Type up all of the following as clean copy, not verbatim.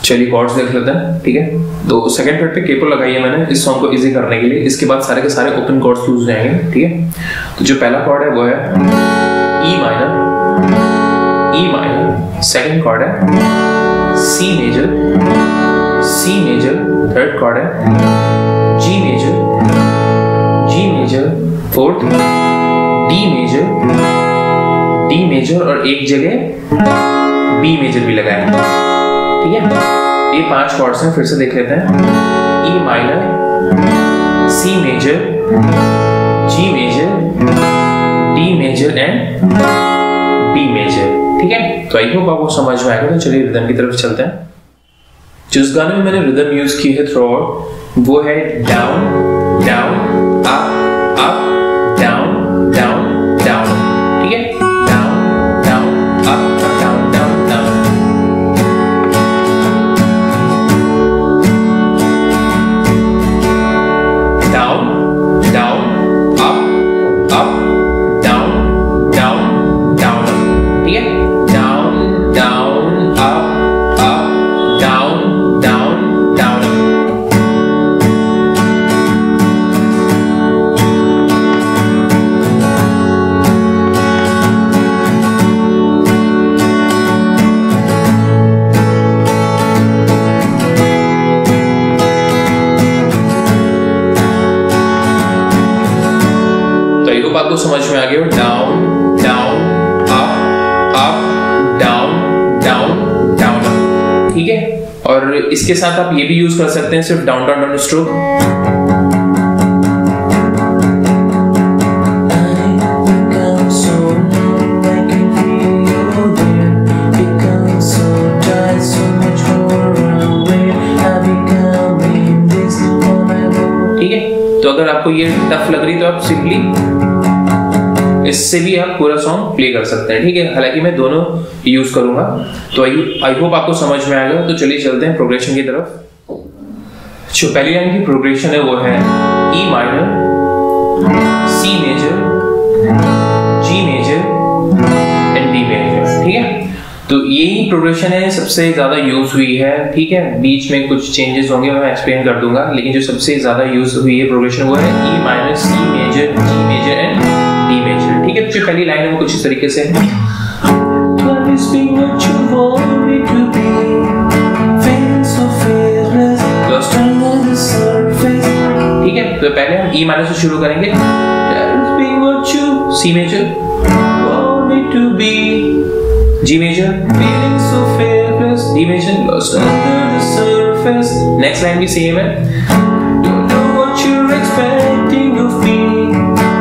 चलिए कॉर्ड्स देख लेते हैं, ठीक है। तो सेकंड फ्रेट पे केपो लगाई है मैंने इस सॉन्ग को इजी करने के लिए। इसके बाद सारे के सारे ओपन कॉर्ड्स यूज हो जाएंगे, ठीक है। तो जो पहला कॉर्ड है वो है ई माइनर, सेकंड कॉर्ड है सी मेजर, थर्ड कॉर्ड है G major, fourth D major और एक जगह बी मेजर भी लगाया है, ठीक है। ये 5 कॉर्ड्स हैं, फिर से देख लेते हैं। E minor, C major, G major, D major and B major, ठीक है। तो आई होप आपको समझ में आएगा। तो चलिए रिदम की तरफ चलते हैं। जिस गाने में मैंने रिदम यूज की है थ्रू आउट वो है down down up up down down down, ठीक है। Down down up down down down, down down up up down down down, ठीक है। Down down up up down down down. तो I hope आपको समझ में आ गया। Down down up up down down down, ठीक है। और इसके साथ आप ये भी यूज कर सकते हैं सिर्फ डाउन डाउन डाउन स्ट्रोक। ठीक है, तो अगर आपको ये टफ लग रही तो आप सिंपली इससे भी आप पूरा सॉन्ग प्ले कर सकते हैं, ठीक है। हालांकि मैं दोनों यूज करूंगा। तो आई होप आपको समझ में आएगा। तो चलिए चलते हैं प्रोग्रेशन की तरफ। जो पहली लाइन की प्रोग्रेशन है वो है E minor, C major, G major and D major, ठीक है। तो यही प्रोग्रेशन है, सबसे ज्यादा यूज हुई है, ठीक है। बीच में कुछ चेंजेस होंगे मैं एक्सप्लेन कर दूंगा, लेकिन जो सबसे ज्यादा यूज हुई है प्रोग्रेशन वो है E minor, C major, G major and D major, ठीक है। जो पहली लाइन है वो कुछ इस तरीके से है। ठीक है, तो पहले हम ई माइनर से शुरू करेंगे। C major, G major, feeling so fearless, D major, lost under the surface. Next line भी same है. Don't know what you're expecting of me,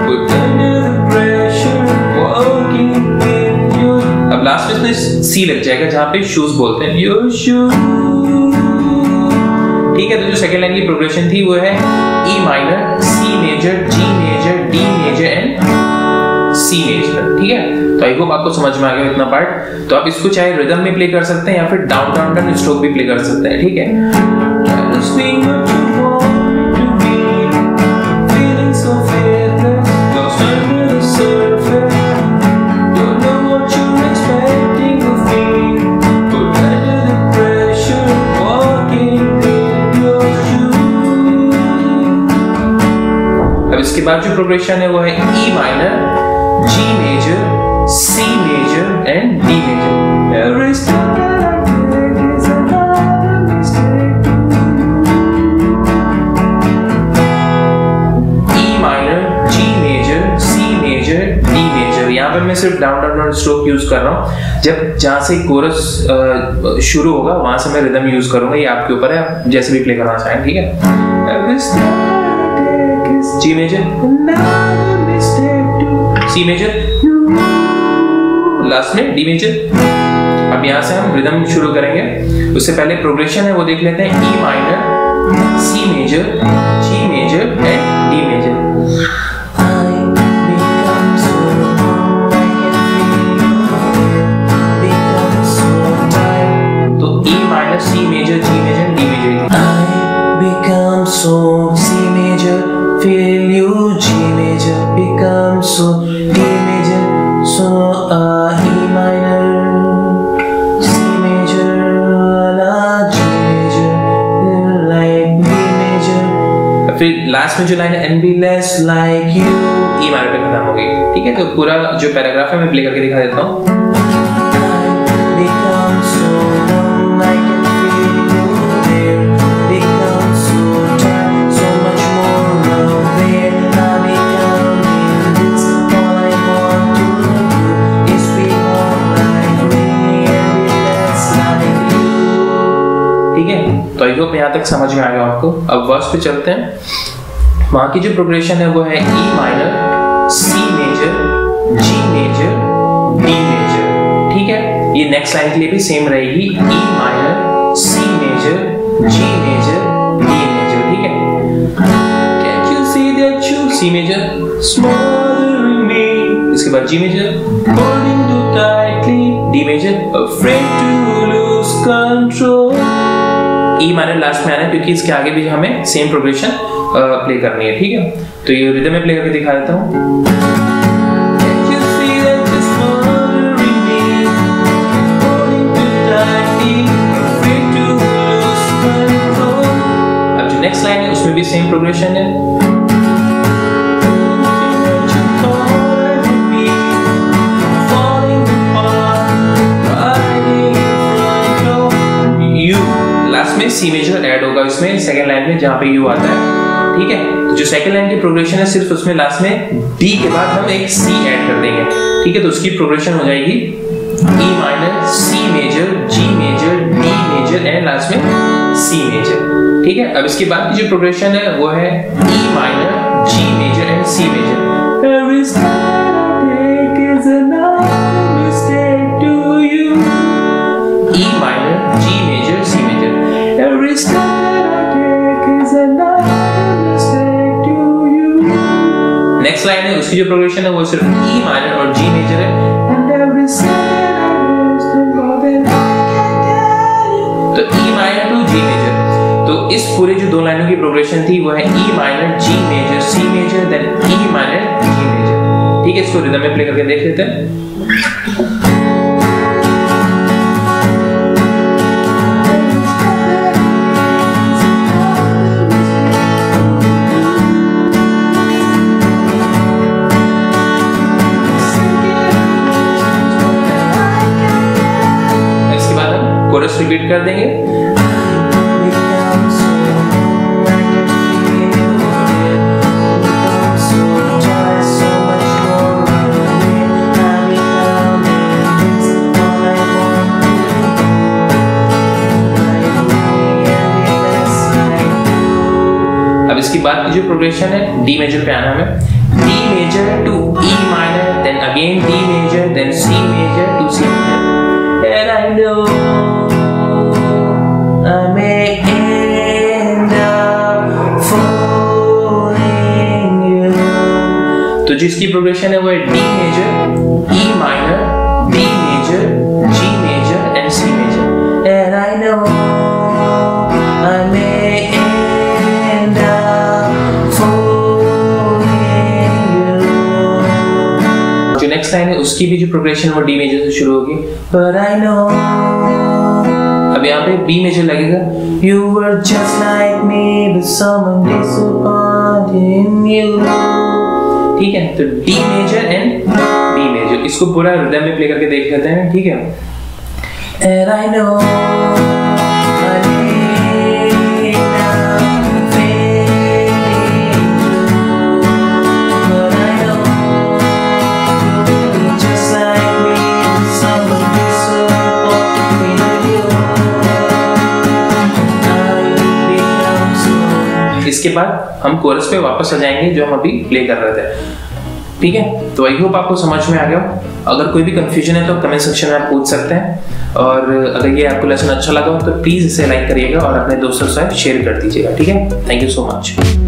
put under the pressure, walking in your. अब last में इसमें C लग जाएगा जहाँ पे shoes बोलते हैं. Your shoes. ठीक है, तो जो सेकंड लाइन की प्रोग्रेशन थी वो है E minor, C major, G major, D major and C major, ठीक है। तो आई होप आपको समझ में आ गया इतना पार्ट। तो आप इसको चाहे रिदम में प्ले कर सकते हैं या फिर डाउन डाउन डाउन स्ट्रोक भी प्ले कर सकते हैं, ठीक है। अब इसके बाद जो प्रोग्रेशन है वो है E minor, G major, C major and D major. Every step that I take is another mistake. E minor, G major, C major, D major. यहाँ पर मैं सिर्फ down down down stroke use कर रहा हूँ। जब जहाँ से कोरस शुरू होगा वहां से मैं रिदम यूज करूंगा। ये आपके ऊपर है, आप जैसे भी प्ले करना चाहें, ठीक है। Every step that I take is G major, another mistake too. C major, last में D मेजर। अब यहाँ से हम रिदम शुरू करेंगे। उससे पहले प्रोग्रेशन है वो देख लेते हैं। E minor, C major, G major and D major. तो E minor, C major, G major, D major. I become so C major, feel you G major, become so D major, so E minor, C major, la G फिर last में जो line है and be less like you, E minor पे खत्म हो गई। ठीक है, तो पूरा जो पैराग्राफ है मैं प्ले करके दिखा देता हूँ। तो आई होप यहाँ तक समझ में आ गया आपको। अब वर्स पे चलते हैं। वहाँ की जो प्रोग्रेशन है वो है E minor, C major, G major, D major. ठीक है, ये नेक्स्ट लाइन के लिए भी सेम रहेगी, E minor, C major, G major, D major. ठीक है, Can't you see that you, C major, smothering me, इसके बाद G major, holding too tightly, D major, afraid to lose control। E minor last में आना है क्योंकि इसके आगे भी हमें सेम प्रोग्रेशन प्ले करनी है। ठीक है, तो ये रिदम में प्ले करके दिखा देता हूँ। अब जो नेक्स्ट लाइन है उसमें भी सेम प्रोग्रेशन है। लास्ट में सी मेजर ऐड होगा इसमें सेकंड लाइन में जहां पे यू आता है। ठीक है, तो जो सेकंड लाइन की प्रोग्रेशन है सिर्फ उसमें लास्ट में डी के बाद हम एक सी ऐड कर देंगे। ठीक है, तो उसकी प्रोग्रेशन हो जाएगी E minor, C major, G major, D major and last में सी मेजर। ठीक है, अब इसके बाद की जो प्रोग्रेशन है वो है E minor, G major and C major. E minor, G major, C major. Every step I take is another mistake to you। Next line है उसकी जो प्रोग्रेशन है वो सिर्फ ई माइनर और जी मेजर है। And every step I miss more than I can tell you। तो E minor to G major, तो इस पूरे जो दो लाइनों की प्रोग्रेशन थी वो है E minor, G major, C major, then E minor, G major. ठीक है, इसको रिदम में प्ले करके देख लेते हैं। कोरस रिपीट कर देंगे। अब इसकी बाद की जो प्रोग्रेशन है डी मेजर पे आना हमें, D major to E minor, then again D major, then C major to C major. And I know I may end up falling you। तो जिसकी प्रोग्रेशन है वो है D major, E minor, D major, G major and C major. And I know I may end up falling you। जो next line है उसकी भी जो प्रोग्रेशन वो डी मेजर से शुरू होगी। But I know, अब यहाँ पे बी मेजर लगेगा। You were just like me, but someone disappointed in you। ठीक है, तो D major and B major, इसको पूरा रिदम में प्ले करके देख लेते हैं। ठीक है, And I know इसके बाद हम कोरस पे वापस आ जाएंगे जो हम अभी प्ले कर रहे थे। ठीक है, तो आई होप आपको समझ में आ गया। अगर कोई भी कंफ्यूजन है तो कमेंट सेक्शन में आप पूछ सकते हैं, और अगर ये आपको लेसन अच्छा लगा तो प्लीज इसे लाइक करिएगा और अपने दोस्तों के साथ शेयर कर दीजिएगा। ठीक है, थैंक यू सो मच।